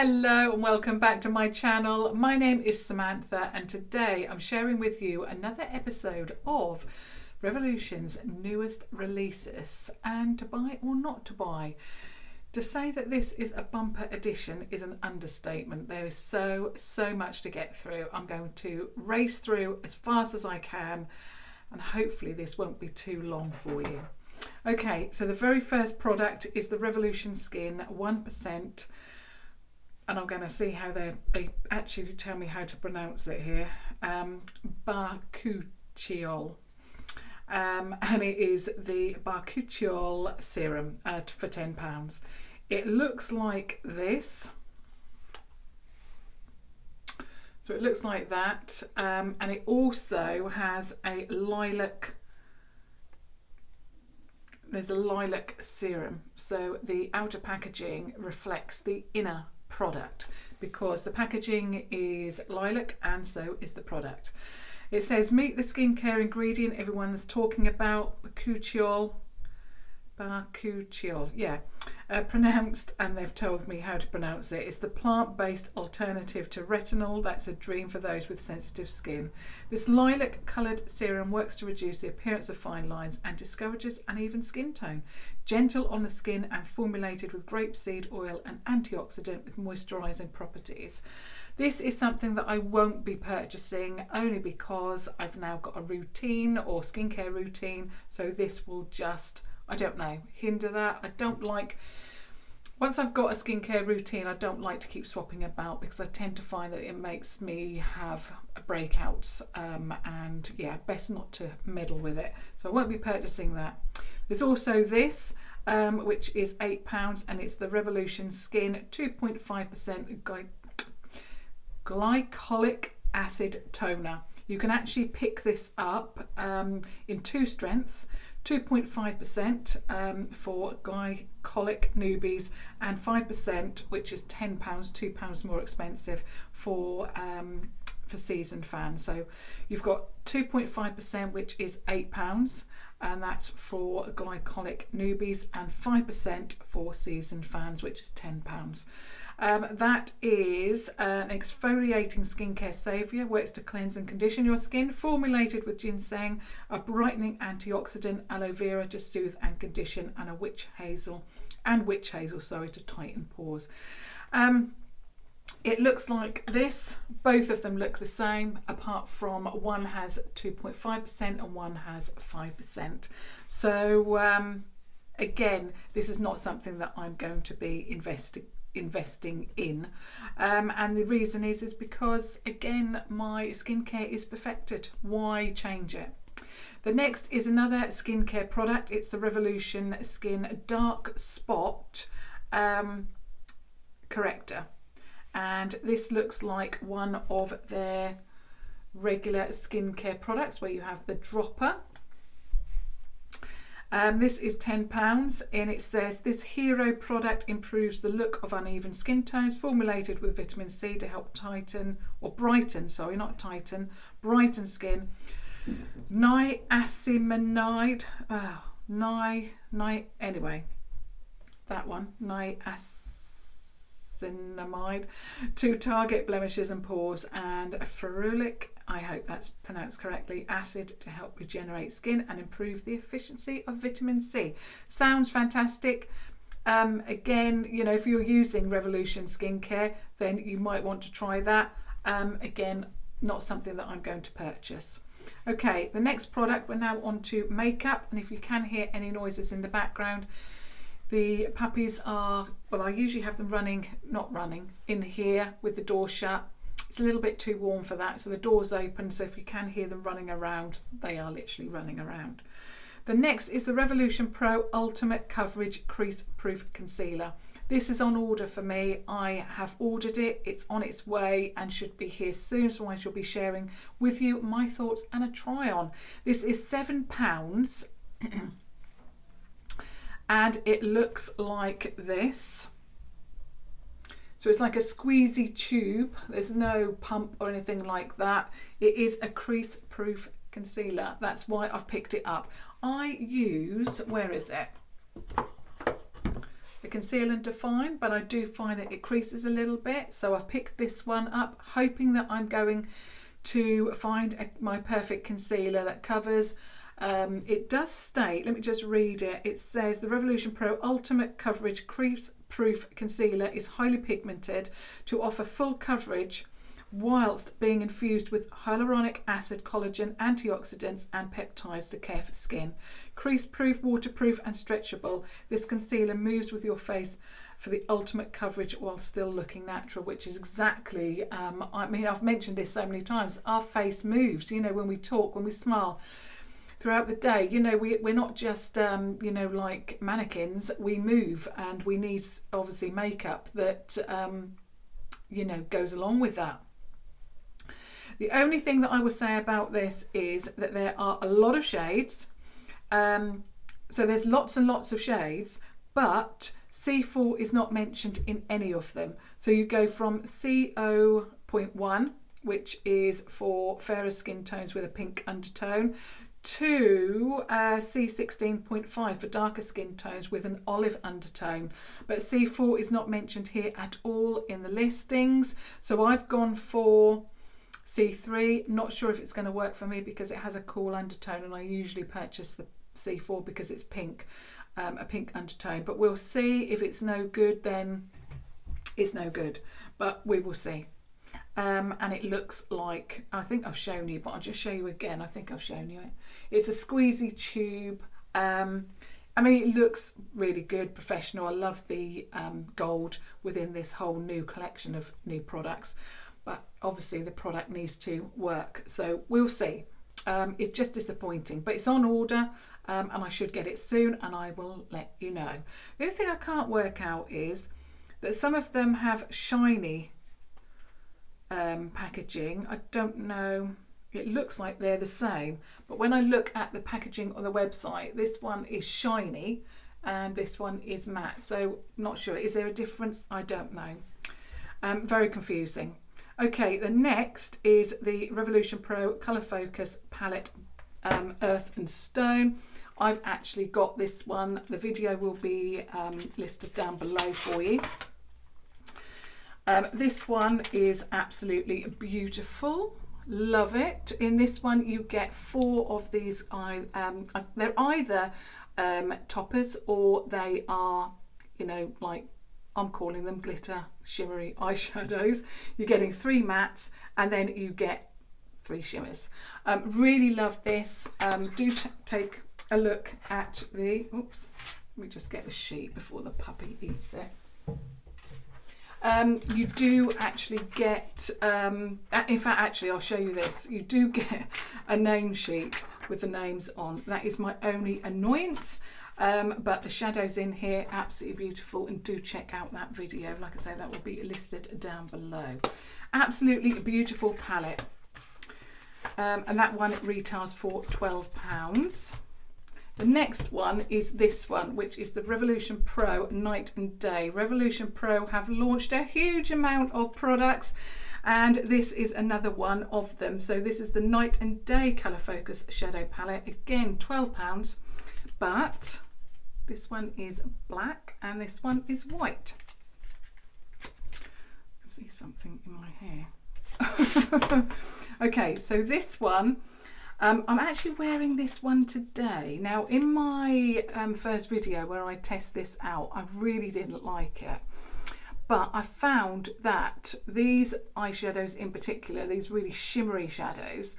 Hello and welcome back to my channel. My name is Samantha and today I'm sharing with you another episode of Revolution's newest releases and to buy or not to buy. To say that this is a bumper edition is an understatement. There is so much to get through. I'm going to race through as fast as I can and hopefully this won't be too long for you. Okay, so the very first product is the Revolution Skin 1%. And I'm going to see how they actually tell me how to pronounce it here. Bakuchiol. And it is the Bakuchiol serum for £10. It looks like this. So it looks like that. And it also has a lilac. There's a lilac serum. So the outer packaging reflects the inner product because the packaging is lilac and so is the product. It says meet the skincare ingredient everyone's talking about, Bakuchiol, yeah, pronounced, and they've told me how to pronounce it. It's the plant-based alternative to retinol. That's a dream for those with sensitive skin. This lilac coloured serum works to reduce the appearance of fine lines and discourages uneven skin tone. Gentle on the skin and formulated with grapeseed oil and antioxidant with moisturising properties. This is something that I won't be purchasing only because I've now got a routine or skincare routine, so this will just, I don't know, hinder that. I don't like, once I've got a skincare routine, I don't like to keep swapping about because I tend to find that it makes me have breakouts and yeah, best not to meddle with it. So I won't be purchasing that. There's also this, which is £8 and it's the Revolution Skin 2.5% Glycolic acid toner. You can actually pick this up in two strengths, 2.5% for Glycolic newbies and 5%, which is £10, £2 more expensive for seasoned fans. So you've got 2.5%, which is £8, and that's for Glycolic newbies, and 5% for seasoned fans, which is £10. That is an exfoliating skincare saviour, works to cleanse and condition your skin, formulated with ginseng, a brightening antioxidant, aloe vera to soothe and condition, and witch hazel to tighten pores. It looks like this. Both of them look the same, apart from one has 2.5% and one has 5%. So again, this is not something that I'm going to be investing in, and the reason is because again my skincare is perfected. Why change it? The next is another skincare product. It's the Revolution Skin Dark Spot Corrector, and this looks like one of their regular skincare products where you have the dropper. This is £10 and it says this hero product improves the look of uneven skin tones, formulated with vitamin C to help brighten skin. Niacinamide, anyway, that one, niacinamide to target blemishes and pores, and ferulic, I hope that's pronounced correctly, acid to help regenerate skin and improve the efficiency of vitamin C. Sounds fantastic. Again, you know, if you're using Revolution skincare, then you might want to try that. Again, not something that I'm going to purchase. Okay, the next product, we're now on to makeup, and if you can hear any noises in the background, the puppies are, well, I usually have them not running in here with the door shut. It's a little bit too warm for that, so the door's open, so if you can hear them running around, they are literally running around. The next is the Revolution Pro Ultimate Coverage Crease Proof Concealer. This is on order for me. I have ordered it. It's on its way and should be here soon, so I shall be sharing with you my thoughts and a try on. This is £7 and it looks like this. So it's like a squeezy tube. There's no pump or anything like that. It is a crease proof concealer. That's why I've picked it up. I use, where is it? the Conceal and Define, but I do find that it creases a little bit. So I've picked this one up, hoping that I'm going to find my perfect concealer that covers. It does state, let me just read it. It says the Revolution Pro Ultimate Coverage Crease Proof Concealer is highly pigmented to offer full coverage whilst being infused with hyaluronic acid, collagen, antioxidants and peptides to care for skin. Crease proof, waterproof and stretchable, this concealer moves with your face for the ultimate coverage while still looking natural, which is exactly, I mean, I've mentioned this so many times, our face moves, you know, when we talk, when we smile throughout the day, you know, we're not just, you know, like mannequins, we move, and we need obviously makeup that, you know, goes along with that. The only thing that I would say about this is that there are a lot of shades. So there's lots and lots of shades, but C4 is not mentioned in any of them. So you go from C0.1, which is for fairer skin tones with a pink undertone, to C16.5 for darker skin tones with an olive undertone. But C4 is not mentioned here at all in the listings. So I've gone for C3, not sure if it's going to work for me because it has a cool undertone, and I usually purchase the C4 because it's pink, a pink undertone. But we'll see. If it's no good, then it's no good, but we will see. And it looks like, I think I've shown you, but I'll just show you again. I think I've shown you it. It's a squeezy tube. I mean, it looks really good, professional. I love the gold within this whole new collection of new products. But obviously the product needs to work, so we'll see. It's just disappointing, but it's on order, and I should get it soon, and I will let you know. The only thing I can't work out is that some of them have shiny packaging. I don't know, it looks like they're the same, but when I look at the packaging on the website, this one is shiny and this one is matte, so not sure. Is there a difference? I don't know. Very confusing. Okay, the next is the Revolution Pro Colour Focus Palette Earth and Stone. I've actually got this one. The video will be listed down below for you. This one is absolutely beautiful. Love it. In this one you get 4 of these. They're either toppers, or they are, you know, like, I'm calling them glitter shimmery eyeshadows. You're getting 3 mattes and then you get 3 shimmers. Really love this. Do take a look at the, oops, let me just get the sheet before the puppy eats it. You do actually get, in fact, actually I'll show you this. You do get a name sheet with the names on. That is my only annoyance. But the shadows in here, absolutely beautiful, and do check out that video. Like I say, that will be listed down below. Absolutely beautiful palette. And that one retails for £12. The next one is this one, which is the Revolution Pro Night and Day. Revolution Pro have launched a huge amount of products, and this is another one of them. So this is the Night and Day Colour Focus Shadow Palette. Again, £12, but this one is black and this one is white. I see something in my hair. Okay, so this one, I'm actually wearing this one today. Now, in my first video where I test this out, I really didn't like it. But I found that these eyeshadows in particular, these really shimmery shadows,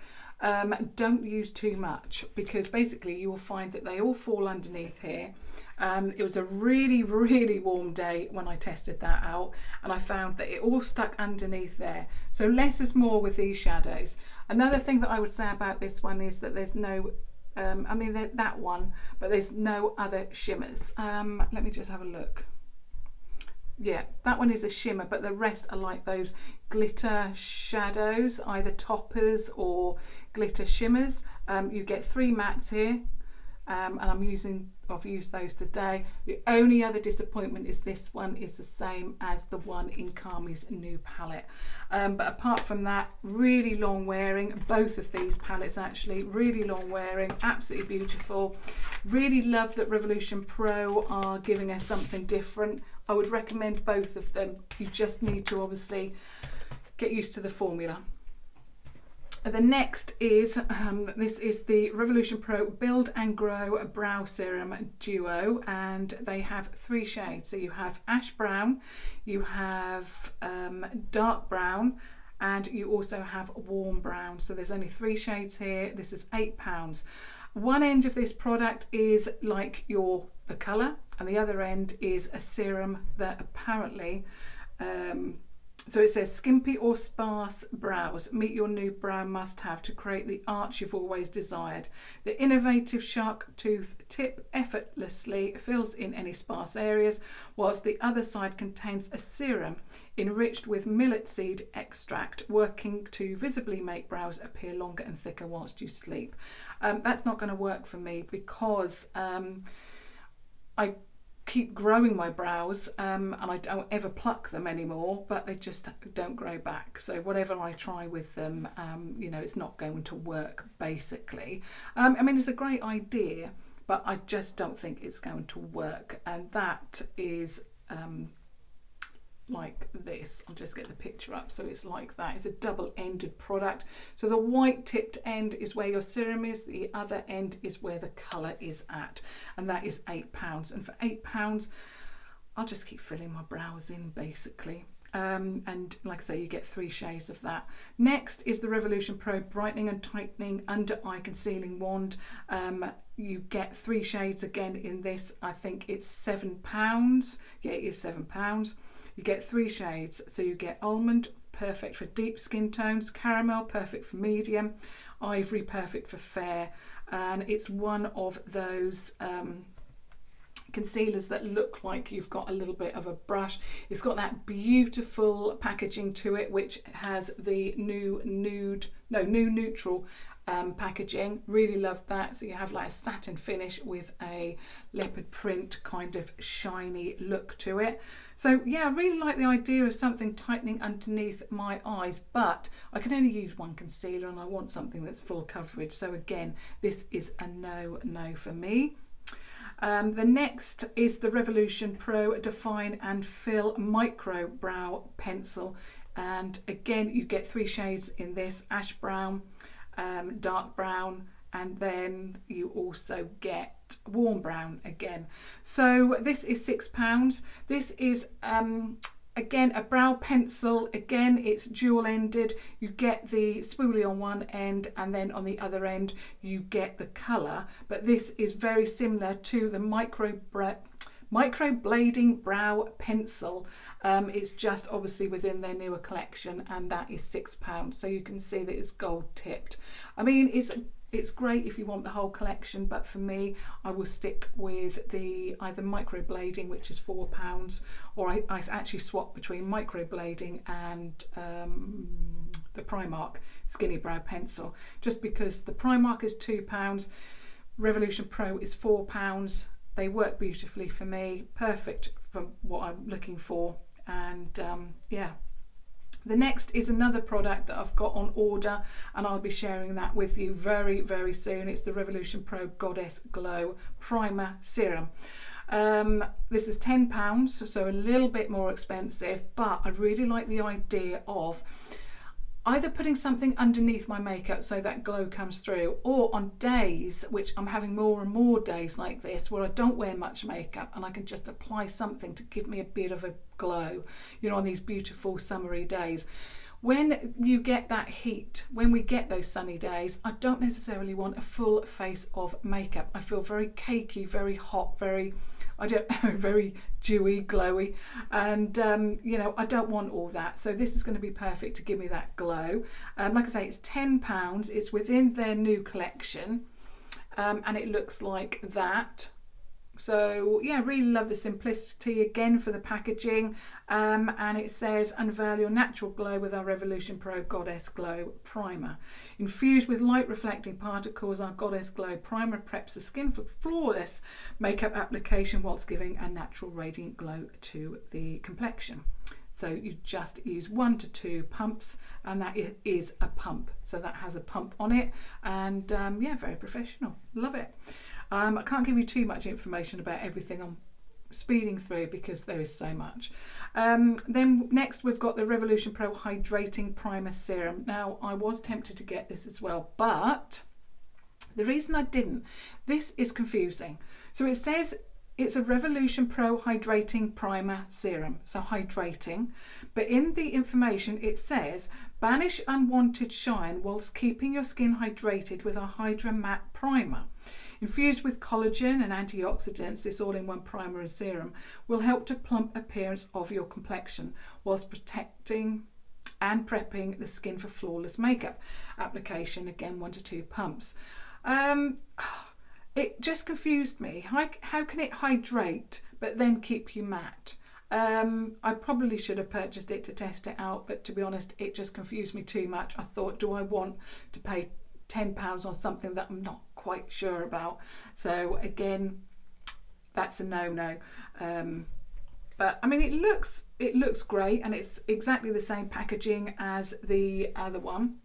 don't use too much, because basically you will find that they all fall underneath here. It was a really, really warm day when I tested that out, and I found that it all stuck underneath there. So less is more with these shadows. Another thing that I would say about this one is that there's no, I mean that one, but there's no other shimmers. Let me just have a look. Yeah, that one is a shimmer, but the rest are like those glitter shadows, either toppers or glitter shimmers. You get 3 mattes here, and I'm using I've used those today. The only other disappointment is this one is the same as the one in Kami's new palette. But apart from that, really long wearing. Both of these palettes actually, really long wearing, absolutely beautiful. Really love that Revolution Pro are giving us something different. I would recommend both of them. You just need to obviously get used to the formula. The next is, this is the Revolution Pro Build and Grow Brow Serum Duo, and they have 3 shades. So you have ash brown, you have dark brown, and you also have warm brown. So there's only 3 shades here. This is £8. One end of this product is like the colour, and the other end is a serum that apparently so it says, skimpy or sparse brows, meet your new brow must-have to create the arch you've always desired. The innovative shark tooth tip effortlessly fills in any sparse areas, whilst the other side contains a serum enriched with millet seed extract, working to visibly make brows appear longer and thicker whilst you sleep. That's not going to work for me because I keep growing my brows and I don't ever pluck them anymore, but they just don't grow back. So whatever I try with them, you know, it's not going to work basically. I mean, it's a great idea, but I just don't think it's going to work. And that is like this. I'll just get the picture up. So it's like that. It's a double-ended product. So the white tipped end is where your serum is, the other end is where the colour is at, and that is £8. And for £8 I'll just keep filling my brows in basically. And like I say, you get 3 shades of that. Next is the Revolution Pro Brightening and Tightening Under Eye Concealing Wand. You get 3 shades again in this. I think it's £7. Yeah, it is £7. You get 3 shades. So you get Almond, perfect for deep skin tones, Caramel, perfect for medium, Ivory, perfect for fair. And it's one of those concealers that look like you've got a little bit of a brush. It's got that beautiful packaging to it, which has the new neutral packaging. Really love that. So you have like a satin finish with a leopard print kind of shiny look to it. So yeah, I really like the idea of something tightening underneath my eyes, but I can only use one concealer and I want something that's full coverage. So again, this is a no for me. The next is the Revolution Pro Define and Fill Micro Brow Pencil, and again you get 3 shades in this: ash brown, dark brown, and then you also get warm brown again. So this is £6. This is again a brow pencil. Again, it's dual ended. You get the spoolie on one end and then on the other end you get the colour, but this is very similar to the micro blading brow pencil. It's just obviously within their newer collection, and that is £6. So you can see that it's gold tipped. I mean, it's great if you want the whole collection, but for me, I will stick with the either micro blading, which is £4, or I actually swap between micro blading and the Primark Skinny Brow Pencil, just because the Primark is £2, Revolution Pro is £4. They work beautifully for me, perfect for what I'm looking for, and yeah. The next is another product that I've got on order, and I'll be sharing that with you very, very soon. It's the Revolution Pro Goddess Glow Primer Serum. This is £10, so a little bit more expensive, but I really like the idea of either putting something underneath my makeup so that glow comes through, or on days, which I'm having more and more days like this, where I don't wear much makeup and I can just apply something to give me a bit of a glow, you know, on these beautiful summery days. When you get that heat, when we get those sunny days, I don't necessarily want a full face of makeup. I feel very cakey, very hot, very, I don't know, very dewy, glowy, and you know, I don't want all that. So this is going to be perfect to give me that glow. Like I say, it's £10. It's within their new collection, and it looks like that. So yeah, really love the simplicity again for the packaging, and it says unveil your natural glow with our Revolution Pro Goddess Glow Primer. Infused with light reflecting particles, our Goddess Glow Primer preps the skin for flawless makeup application whilst giving a natural radiant glow to the complexion. So you just use 1 to 2 pumps, and that is a pump. So that has a pump on it, and yeah, very professional. Love it. I can't give you too much information about everything. I'm speeding through because there is so much. Then next we've got the Revolution Pro Hydrating Primer Serum. Now I was tempted to get this as well, but the reason I didn't, this is confusing. So it says it's a Revolution Pro Hydrating Primer Serum, so hydrating. But in the information it says, banish unwanted shine whilst keeping your skin hydrated with our Hydra Matte Primer. Infused with collagen and antioxidants, this all-in-one primer and serum will help to plump appearance of your complexion whilst protecting and prepping the skin for flawless makeup application. Again, 1 to 2 pumps. It just confused me. How can it hydrate but then keep you matte? I probably should have purchased it to test it out, but to be honest, it just confused me too much. I thought, do I want to pay £10 on something that I'm not quite sure about? So again, that's a no-no. But I mean, it looks great, and it's exactly the same packaging as the other one.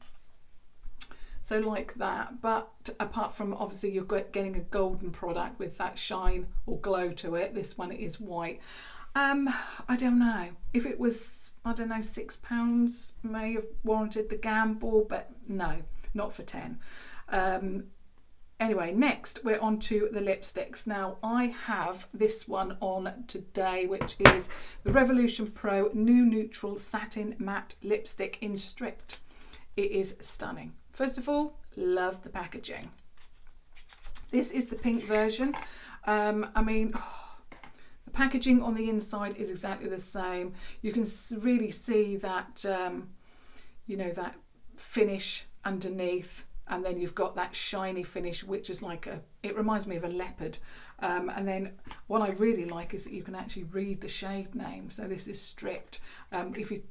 So like that, but apart from obviously you're getting a golden product with that shine or glow to it, this one is white. I don't know. If it was, I don't know, £6, may have warranted the gamble, but no, not for 10. Anyway, next we're on to the lipsticks. Now I have this one on today, which is the Revolution Pro New Neutral Satin Matte Lipstick in Stripped. It is stunning. First of all, love the packaging. This is the pink version. I mean, the packaging on the inside is exactly the same. You can really see that, you know, that finish underneath, and then you've got that shiny finish, which is like it reminds me of a leopard. And then what I really like is that you can actually read the shade name. So this is Stripped. If you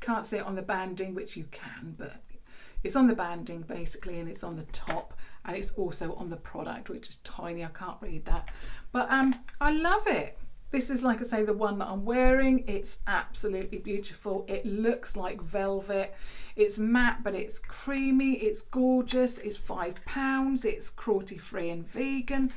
can't see it on the banding, which you can, but it's on the banding basically, and it's on the top, and it's also on the product, which is tiny. I can't read that, but I love it. This is, like I say, the one that I'm wearing. It's absolutely beautiful. It looks like velvet. It's matte, but it's creamy. It's gorgeous. It's £5. It's cruelty free and vegan.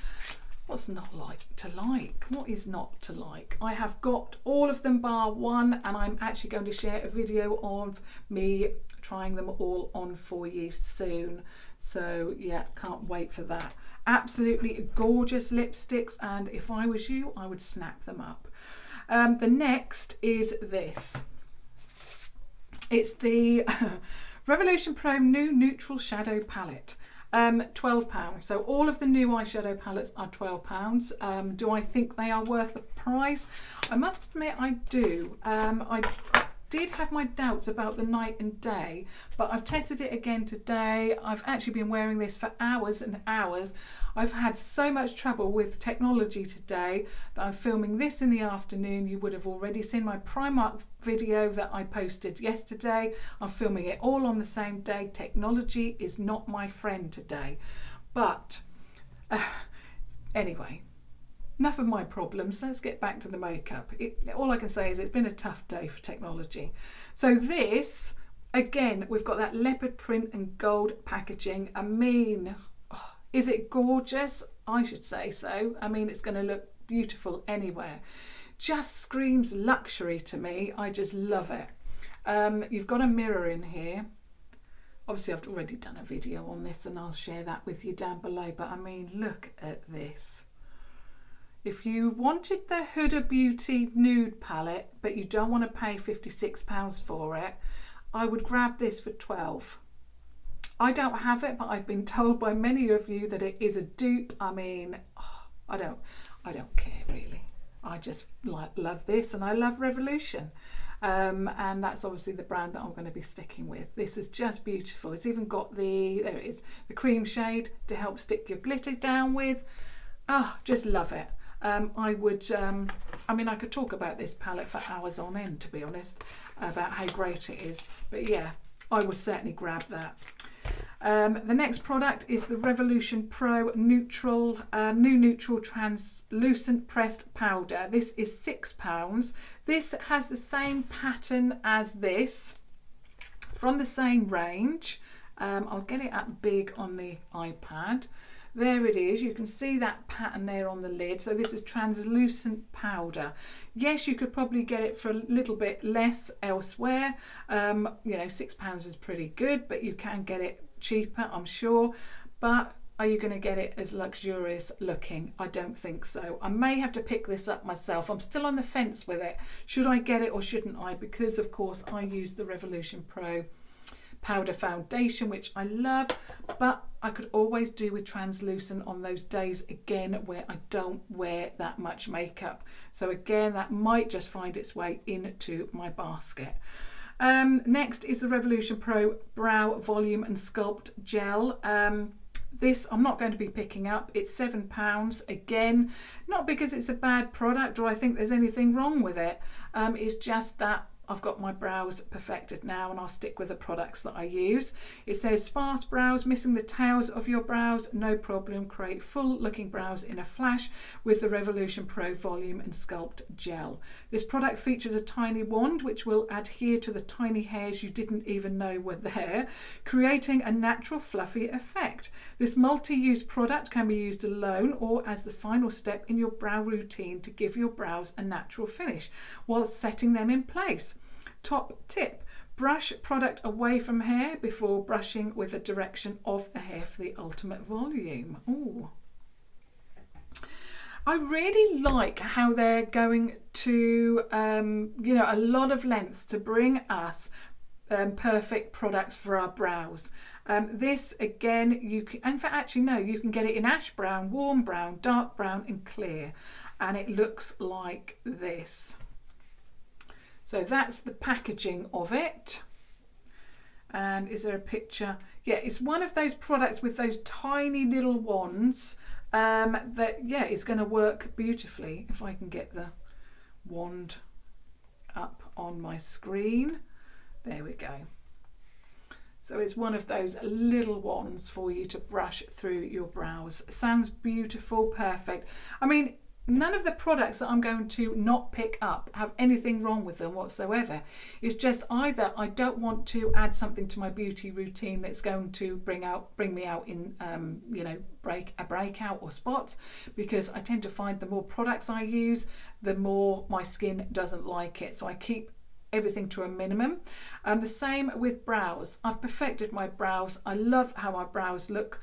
What's not like to like? What is not to like? I have got all of them bar one, and I'm actually going to share a video of me trying them all on for you soon. So yeah, can't wait for that. Absolutely gorgeous lipsticks, and if I was you, I would snap them up. The next is this. It's the Revolution Pro New Neutral Shadow Palette. £12. So all of the new eyeshadow palettes are £12. Do I think they are worth the price? I must admit I do. I did have my doubts about the night and day, but I've tested it again today. I've actually been wearing this for hours and hours. I've had so much trouble with technology today that I'm filming this in the afternoon. You would have already seen my Primark video that I posted yesterday. I'm filming it all on the same day. Technology is not my friend today. But anyway, enough of my problems. Let's get back to the makeup. All I can say is it's been a tough day for technology. So this, again, we've got that leopard print and gold packaging. I mean, is it gorgeous? I should say so. I mean, it's going to look beautiful anywhere. Just screams luxury to me. I just love it. You've got a mirror in here. Obviously, I've already done a video on this, and I'll share that with you down below. But I mean, look at this. If you wanted the Huda Beauty nude palette, but you don't want to pay £56 for it, I would grab this for £12. I don't have it, but I've been told by many of you that it is a dupe. I mean, I don't care really. I just love this, and I love Revolution. And that's obviously the brand that I'm going to be sticking with. This is just beautiful. It's even got there it is, the cream shade to help stick your glitter down with. Oh, just love it. I would, I mean, I could talk about this palette for hours on end, to be honest, about how great it is. But yeah, I would certainly grab that. The next product is the Revolution Pro Neutral, New Neutral Translucent Pressed Powder. This is £6. This has the same pattern as this, from the same range. I'll get it up big on the iPad. There it is. You can see that pattern there on the lid. So this is translucent powder. Yes, you could probably get it for a little bit less elsewhere. You know, £6 is pretty good, but you can get it cheaper, I'm sure. But are you going to get it as luxurious looking? I don't think so. I may have to pick this up myself. I'm still on the fence with it. Should I get it or shouldn't I? Because of course I use the Revolution Pro powder foundation, which I love, but I could always do with translucent on those days again where I don't wear that much makeup. So again, that might just find its way into my basket. Next is the Revolution Pro Brow Volume and Sculpt Gel. This I'm not going to be picking up. It's £7 again, not because it's a bad product or I think there's anything wrong with it. It's just that I've got my brows perfected now and I'll stick with the products that I use. It says sparse brows, missing the tails of your brows, no problem. Create full looking brows in a flash with the Revolution Pro Volume and Sculpt Gel. This product features a tiny wand which will adhere to the tiny hairs you didn't even know were there, creating a natural fluffy effect. This multi-use product can be used alone or as the final step in your brow routine to give your brows a natural finish while setting them in place. Top tip, brush product away from hair before brushing with the direction of the hair for the ultimate volume. Ooh. I really like how they're going to, a lot of lengths to bring us perfect products for our brows. This again, you can, in fact, actually no, you can get it in ash brown, warm brown, dark brown and clear, and it looks like this. So that's the packaging of it. And is there a picture? Yeah, it's one of those products with those tiny little wands that, yeah, is going to work beautifully. If I can get the wand up on my screen. There we go. So it's one of those little wands for you to brush through your brows. Sounds beautiful, perfect. I mean, none of the products that I'm going to not pick up have anything wrong with them whatsoever. It's just either I don't want to add something to my beauty routine that's going to bring me out in breakout or spots, because I tend to find the more products I use, the more my skin doesn't like it. So I keep everything to a minimum. The same with brows. I've perfected my brows. I love how my brows look.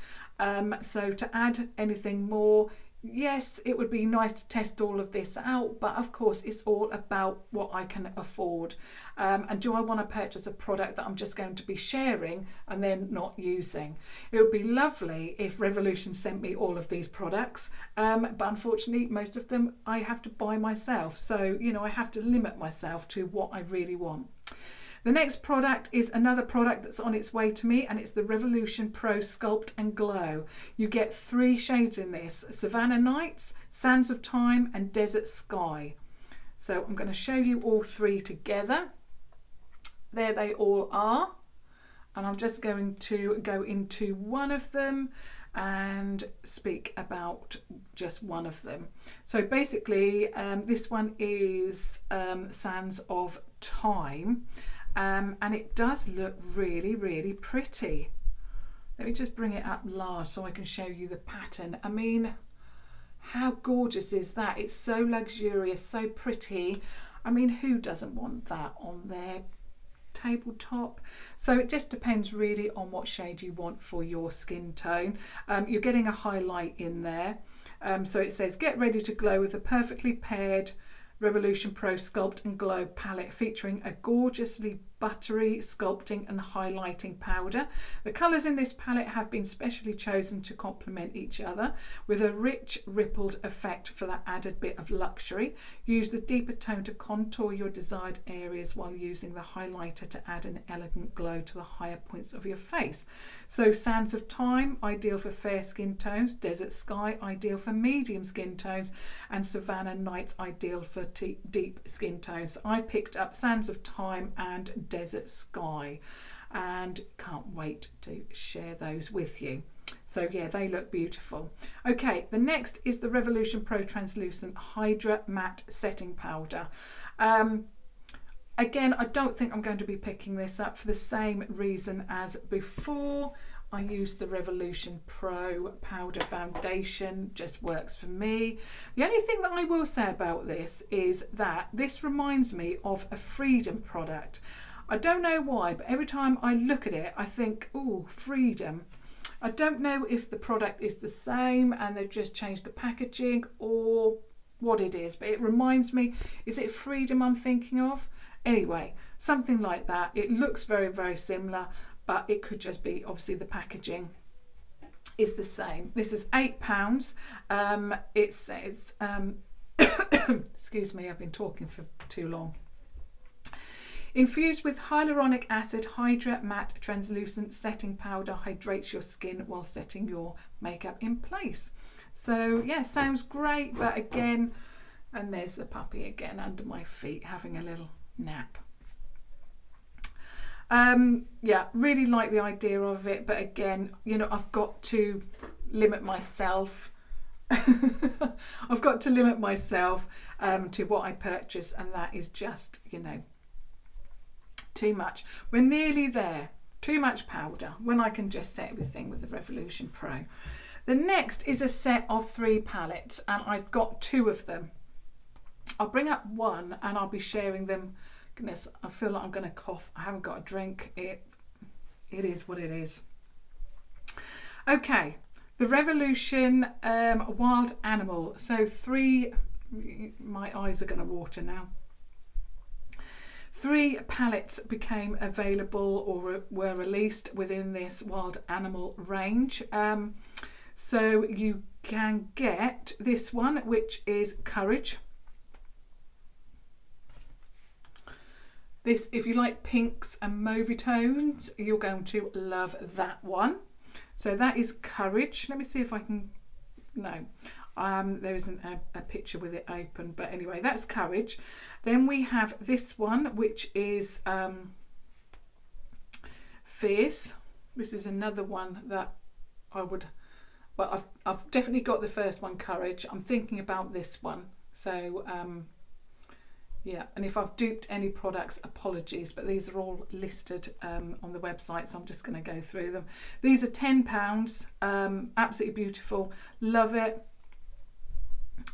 So to add anything more, yes, it would be nice to test all of this out, but of course it's all about what I can afford. And do I want to purchase a product that I'm just going to be sharing and then not using? It would be lovely if Revolution sent me all of these products, but unfortunately most of them I have to buy myself. So, I have to limit myself to what I really want. The next product is another product that's on its way to me, and it's the Revolution Pro Sculpt and Glow. You get 3 shades in this: Savannah Nights, Sands of Time and Desert Sky. So I'm going to show you all 3 together. There they all are. And I'm just going to go into one of them and speak about just one of them. So basically this one is Sands of Time. And it does look really, really pretty. Let me just bring it up large so I can show you the pattern. I mean, how gorgeous is that? It's so luxurious, so pretty. I mean, who doesn't want that on their tabletop? So it just depends really on what shade you want for your skin tone. You're getting a highlight in there. So it says, get ready to glow with a perfectly paired Revolution Pro Sculpt and Glow palette featuring a gorgeously Buttery Sculpting and Highlighting Powder. The colours in this palette have been specially chosen to complement each other with a rich rippled effect for that added bit of luxury. Use the deeper tone to contour your desired areas while using the highlighter to add an elegant glow to the higher points of your face. So Sands of Time, ideal for fair skin tones. Desert Sky, ideal for medium skin tones. And Savannah Nights, ideal for deep skin tones. So I picked up Sands of Time and Desert Sky and can't wait to share those with you. So yeah, they look beautiful. Okay, the next is the Revolution Pro Translucent Hydra Matte Setting Powder. Again, I don't think I'm going to be picking this up for the same reason as before. I use the Revolution Pro Powder Foundation, just works for me. The only thing that I will say about this is that this reminds me of a Freedom product. I don't know why, but every time I look at it, I think, oh, Freedom. I don't know if the product is the same and they've just changed the packaging or what it is, but it reminds me, is it Freedom I'm thinking of? Anyway, something like that. It looks very, very similar, but it could just be, obviously the packaging is the same. This is £8. It says, excuse me, I've been talking for too long. Infused with hyaluronic acid, Hydra Matte Translucent Setting Powder hydrates your skin while setting your makeup in place. So yeah, sounds great, but again, and there's the puppy again under my feet having a little nap. Yeah, really like the idea of it, but again, you know, I've got to limit myself. I've got to limit myself to what I purchase, and that is just, you know, too much. We're nearly there. Too much powder when I can just set everything with the Revolution Pro. The next is a set of 3 palettes, and I've got 2 of them. I'll bring up one and I'll be sharing them. Goodness, I feel like I'm going to cough. I haven't got a drink. It is what it is. Okay, the Revolution Wild Animal. So 3, my eyes are going to water now. 3 palettes became available or were released within this Wild Animal range. So you can get this one, which is Courage. This, if you like pinks and mauvey tones, you're going to love that one. So that is Courage. Let me see if I can, no, there isn't a picture with it open, but anyway, that's Courage. Then we have this one, which is Fierce. This is another one that I would, well, I've definitely got the first one, Courage. I'm thinking about this one. So yeah, and if I've duped any products, apologies, but these are all listed on the website, so I'm just going to go through them. These are £10, absolutely beautiful, love it.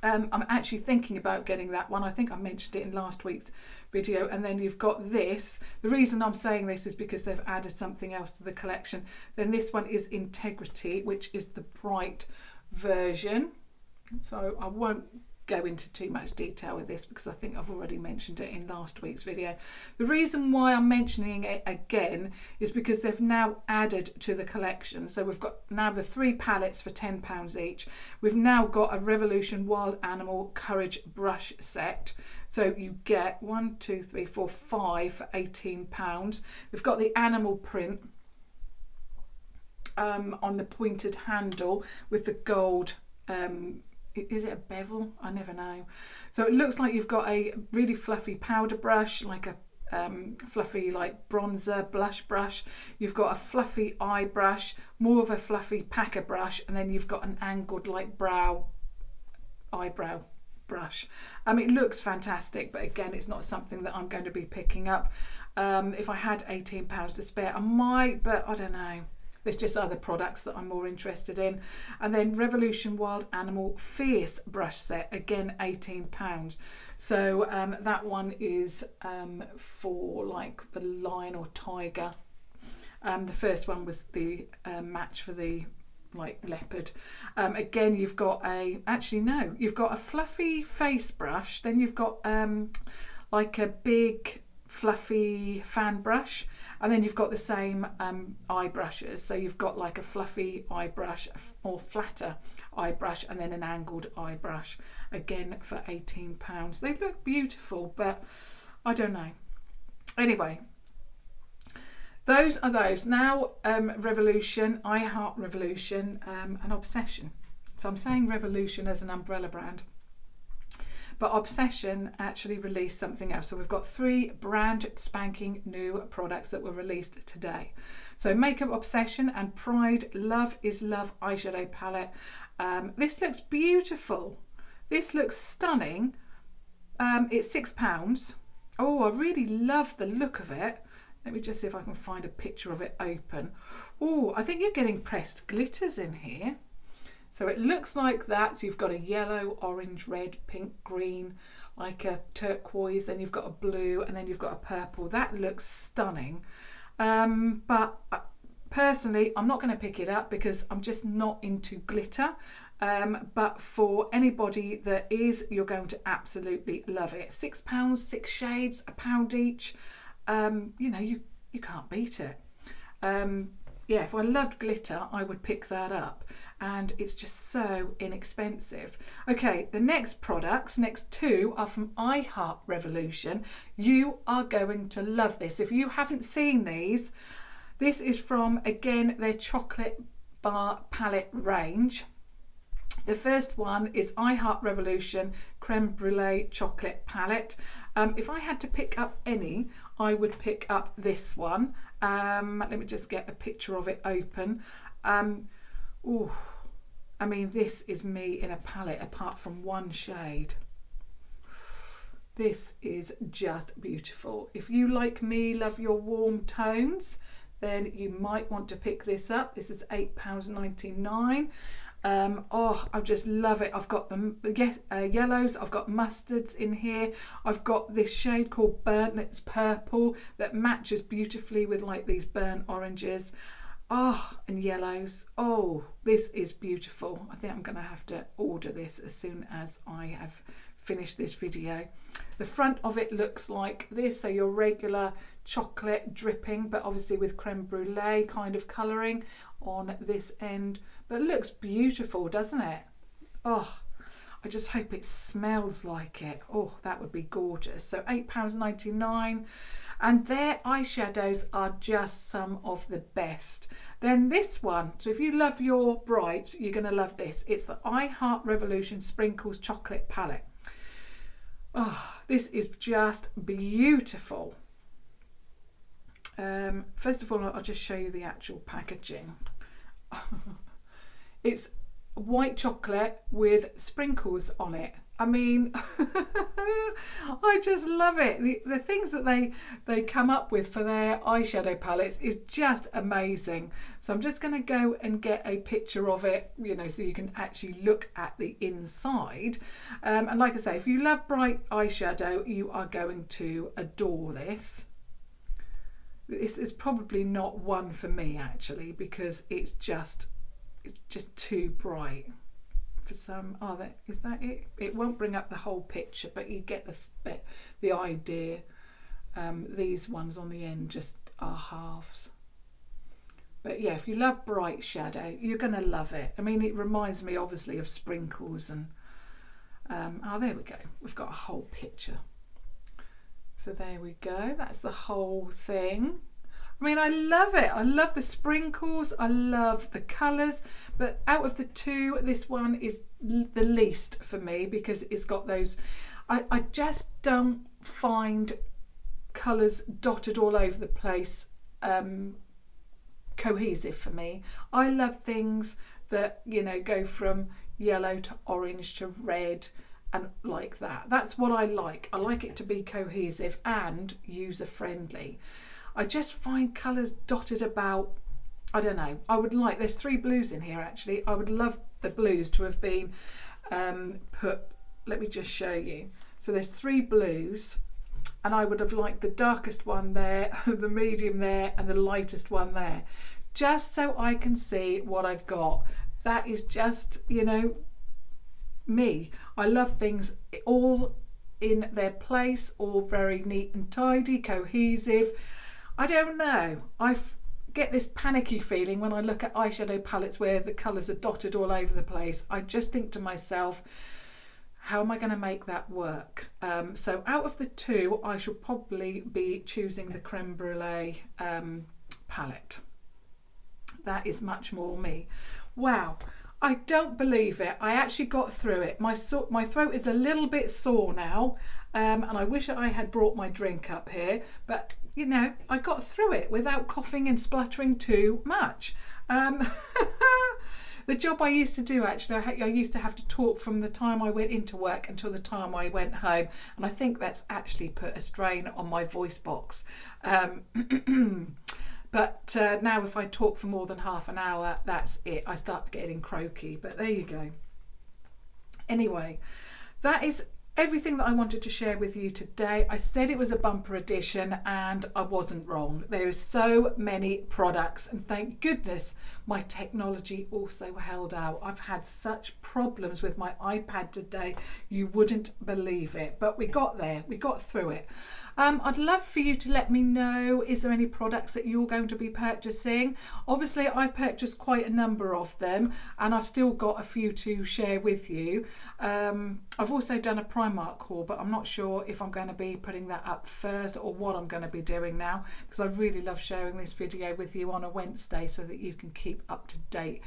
I'm actually thinking about getting that one. I think I mentioned it in last week's video. And then you've got this. The reason I'm saying this is because they've added something else to the collection. Then this one is Integrity, which is the bright version. So I won't go into too much detail with this because I think I've already mentioned it in last week's video. The reason why I'm mentioning it again is because they've now added to the collection. So we've got now the 3 palettes for £10 each. We've now got a Revolution Wild Animal Courage brush set. So you get 1, 2, 3, 4, 5 for £18. They've got the animal print on the pointed handle with the gold is it a bevel? I never know. So it looks like you've got a really fluffy powder brush, like a fluffy like bronzer blush brush. You've got a fluffy eye brush, more of a fluffy packer brush, and then you've got an angled like eyebrow brush. It looks fantastic, but again, it's not something that I'm going to be picking up. If I had £18 to spare, I might, but I don't know. There's just other products that I'm more interested in. And then Revolution Wild Animal Fierce brush set, again £18. So that one is for like the lion or tiger. The first one was the match for the like leopard. Again, you've got you've got a fluffy face brush. Then you've got like a big fluffy fan brush, and then you've got the same eye brushes. So you've got like a fluffy eye brush or flatter eye brush, and then an angled eye brush, again for £18. They look beautiful, but I don't know. Anyway, those are those. Now Revolution, I Heart Revolution, and Obsession. So I'm saying Revolution as an umbrella brand, but Obsession actually released something else. So we've got 3 brand spanking new products that were released today. So Makeup Obsession and Pride Love is Love eyeshadow palette. This looks beautiful. This looks stunning. It's £6. Oh, I really love the look of it. Let me just see if I can find a picture of it open. Oh, I think you're getting pressed glitters in here. So it looks like that. So you've got a yellow, orange, red, pink, green, like a turquoise, then you've got a blue, and then you've got a purple. That looks stunning. But personally, I'm not going to pick it up because I'm just not into glitter. But for anybody that is, you're going to absolutely love it. £6, 6 shades, £1 each. You know, you can't beat it. Yeah, if I loved glitter, I would pick that up, and it's just so inexpensive. Okay, the next products, next 2 are from I Heart Revolution. You are going to love this. If you haven't seen these, this is from, again, their chocolate bar palette range. The first one is I Heart Revolution Creme Brulee Chocolate Palette. If I had to pick up any, I would pick up this one. Let me just get a picture of it open. Ooh, I mean, this is me in a palette apart from one shade. This is just beautiful. If you, like me, love your warm tones, then you might want to pick this up. This is £8.99. Oh, I just love it. I've got the yellows, I've got mustards in here, I've got this shade called Burnt that's purple that matches beautifully with like these burnt oranges. Oh, and yellows. Oh, this is beautiful. I think I'm going to have to order this as soon as I have finished this video. The front of it looks like this, so your regular chocolate dripping, but obviously with creme brulee kind of colouring on this end. But it looks beautiful, doesn't it? Oh, I just hope it smells like it. Oh, that would be gorgeous. So £8.99. And their eyeshadows are just some of the best. Then this one, so if you love your bright, you're going to love this. It's the I Heart Revolution Sprinkles Chocolate Palette. Oh, this is just beautiful. First of all, I'll just show you the actual packaging. It's white chocolate with sprinkles on it. I mean, I just love it. The things that they come up with for their eyeshadow palettes is just amazing. So I'm just going to go and get a picture of it, you know, so you can actually look at the inside. And like I say, if you love bright eyeshadow, you are going to adore this. This is probably not one for me actually, because it's just too bright. For some, is that it? It won't bring up the whole picture, but you get the idea. These ones on the end just are halves. But yeah, if you love bright shadow, you're going to love it. I mean, it reminds me obviously of sprinkles and there we go. We've got a whole picture. So there we go. That's the whole thing. I mean, I love it. I love the sprinkles. I love the colours. But out of the 2, this one is the least for me because it's got those... I just don't find colours dotted all over the place cohesive for me. I love things that, you know, go from yellow to orange to red and like that. That's what I like. I like it to be cohesive and user-friendly. I just find colours dotted about, I don't know. I would like, there's 3 blues in here actually. I would love the blues to have been put, let me just show you. So there's 3 blues and I would have liked the darkest one there, the medium there and the lightest one there. Just so I can see what I've got. That is just, you know, me. I love things all in their place, all very neat and tidy, cohesive. I don't know. I get this panicky feeling when I look at eyeshadow palettes where the colours are dotted all over the place. I just think to myself, how am I going to make that work? So out of the two, I shall probably be choosing the Creme Brulee palette. That is much more me. Wow, I don't believe it. I actually got through it. My throat is a little bit sore now, and I wish I had brought my drink up here, but you know, I got through it without coughing and spluttering too much. The job I used to do, actually, I used to have to talk from the time I went into work until the time I went home, and I think that's actually put a strain on my voice box. But now if I talk for more than half an hour, that's it. I start getting croaky, but there you go. Anyway, that is everything that I wanted to share with you today. I said it was a bumper edition and I wasn't wrong. There are so many products, and thank goodness my technology also held out. I've had such problems with my iPad today, you wouldn't believe it, but we got there, we got through it. I'd love for you to let me know, is there any products that you're going to be purchasing? Obviously I've purchased quite a number of them and I've still got a few to share with you. I've also done a Primark haul, but I'm not sure if I'm going to be putting that up first or what I'm going to be doing now, because I really love sharing this video with you on a Wednesday so that you can keep up to date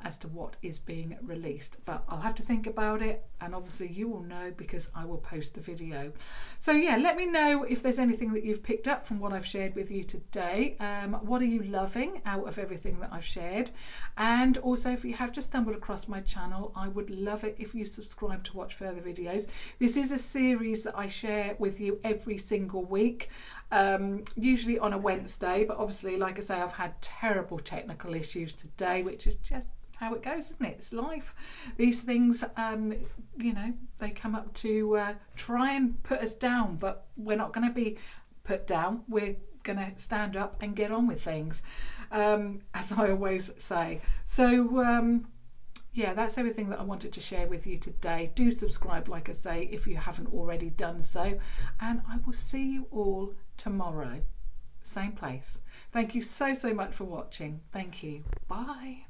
as to what is being released. But I'll have to think about it, and obviously you will know because I will post the video. So yeah, let me know if there's anything that you've picked up from what I've shared with you today. What are you loving out of everything that I've shared? And also, if you have just stumbled across my channel, I would love it if you subscribe to watch further videos. This is a series that I share with you every single week, usually on a Wednesday, but obviously, like I say, I've had terrible technical issues today, which is just how it goes, isn't it? It's life. These things, you know, they come up to try and put us down, but we're not going to be put down. We're going to stand up and get on with things, as I always say. So yeah, that's everything that I wanted to share with you today. Do subscribe, like I say, if you haven't already done so, and I will see you all tomorrow, same place. Thank you so much for watching. Thank you. Bye.